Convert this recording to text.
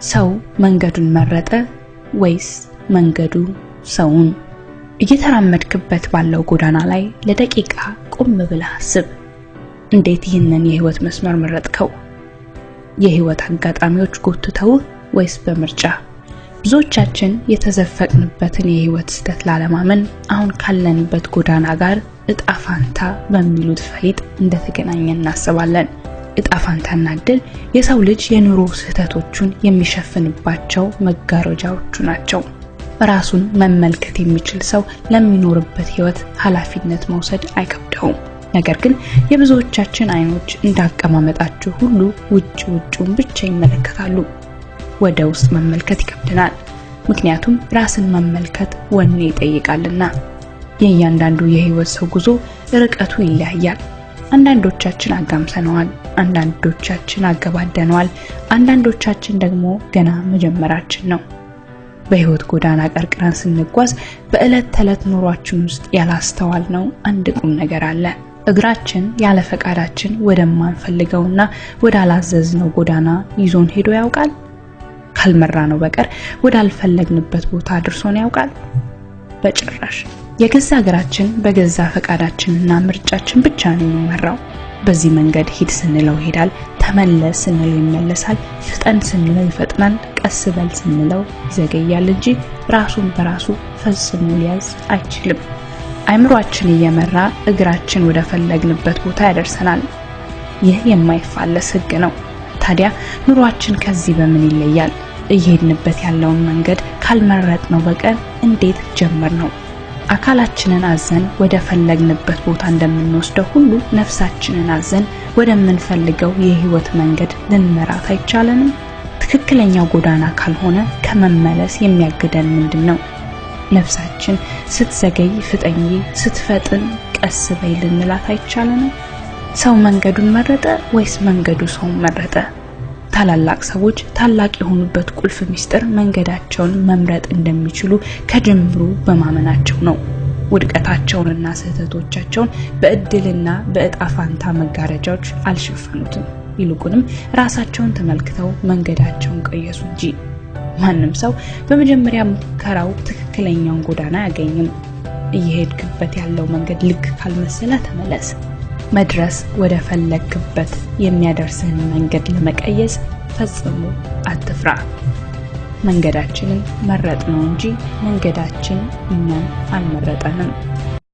ሰው መንገዱን መረጠ ወይስ መንገዱ ሰውን? እየተራመድክበት ባለው ጎዳና ላይ ለደቂቃ ቆም ብለህ አስብ። እንዴት ይህንን የህይወት መስመር መረጥከው? የህይወት አጋጣሚዎች ጎትተው ወይስ በምርጫ? ብዙዎቻችን የተዘፈቅንበትን የህይወት ስህተት ላለማመን አሁን ካለንበት ጎዳና ጋር እጣ ፋንታ በሚሉት ፈሊጥ እንደተገናኘን እናስባለን። እጣ ፋንታና እድል የሰው ልጅ የኑሮ ስህተቶቹን የሚሸፍንባቸው መጋረጃዎቹ ናቸው። ራሱን መመልከት የሚችል ሰው ለሚኖርበት ህይወት ኃላፊነት መውሰድ አይከብደውም። ነገር ግን የብዙዎቻችን አይኖች እንዳቀማመጣቸው ሁሉ ውጭውን ብቻ ይመለከታሉ። ወደ ውስጥ መመልከት ይከብደናል። ምክንያቱም ራስን መመልከት ወኔ ይጠይቃልና። የእያንዳንዱ የህይወት ሰው ጉዞ ርቀቱ ይለያያል። አንዳንዶቻችን አጋምሰነዋል፣ አንዳንዶቻችን አገባደነዋል፣ አንዳንዶቻችን ደግሞ ገና መጀመራችን ነው። በህይወት ጎዳና ቀርቅረን ስንጓዝ በእለት ተዕለት ኑሯችን ውስጥ ያላስተዋልነው አንድ ቁም ነገር አለ። እግራችን ያለ ፈቃዳችን ወደማንፈልገውና ወዳላዘዝነው ጎዳና ይዞን ሄዶ ያውቃል? ካልመራነው በቀር ወዳልፈለግንበት ቦታ አድርሶን ያውቃል? በጭራሽ። የገዛ እግራችን በገዛ ፈቃዳችንና ምርጫችን ብቻ ነው የሚመራው። በዚህ መንገድ ሂድ ስንለው ይሄዳል፣ ተመለስ ስንለው ይመለሳል፣ ፍጠን ስንለው ይፈጥናል፣ ቀስ በል ስንለው ይዘገያል እንጂ ራሱን በራሱ ፈጽሞ ሊያዝ አይችልም። አይምሮአችን እየመራ እግራችን ወደ ፈለግንበት ቦታ ያደርሰናል። ይህ የማይፋለስ ህግ ነው። ታዲያ ኑሯችን ከዚህ በምን ይለያል? እየሄድንበት ያለውን መንገድ ካልመረጥነው በቀር እንዴት ጀመርነው? አካላችንን አዘን ወደ ፈለግንበት ቦታ እንደምንወስደው ሁሉ ነፍሳችንን አዘን ወደምንፈልገው የህይወት መንገድ ልንመራት አይቻለንም? ትክክለኛው ጎዳና ካልሆነ ከመመለስ የሚያግደን ምንድነው? ነፍሳችን ስትዘገይ ፍጠኝ፣ ስትፈጥን ቀስ በይ ልንላት አይቻለንም? ሰው መንገዱን መረጠ ወይስ መንገዱ ሰውን መረጠ? ታላላቅ ሰዎች ታላቅ የሆኑበት ቁልፍ ሚስጥር መንገዳቸውን መምረጥ እንደሚችሉ ከጅምሩ በማመናቸው ነው። ውድቀታቸውንና ስህተቶቻቸውን በእድልና በእጣ ፋንታ መጋረጃዎች አልሸፈኑትም። ይልቁንም ራሳቸውን ተመልክተው መንገዳቸውን ቀየሱ እንጂ። ማንም ሰው በመጀመሪያ ሙከራው ትክክለኛውን ጎዳና አያገኝም። እየሄድክበት ያለው መንገድ ልክ ካልመሰለ ተመለስ። መድረስ ወደ ፈለግክበት የሚያደርስህን መንገድ ለመቀየስ ፈጽሞ አትፍራ። መንገዳችንን መረጥነው እንጂ መንገዳችን እኛን አልመረጠንም።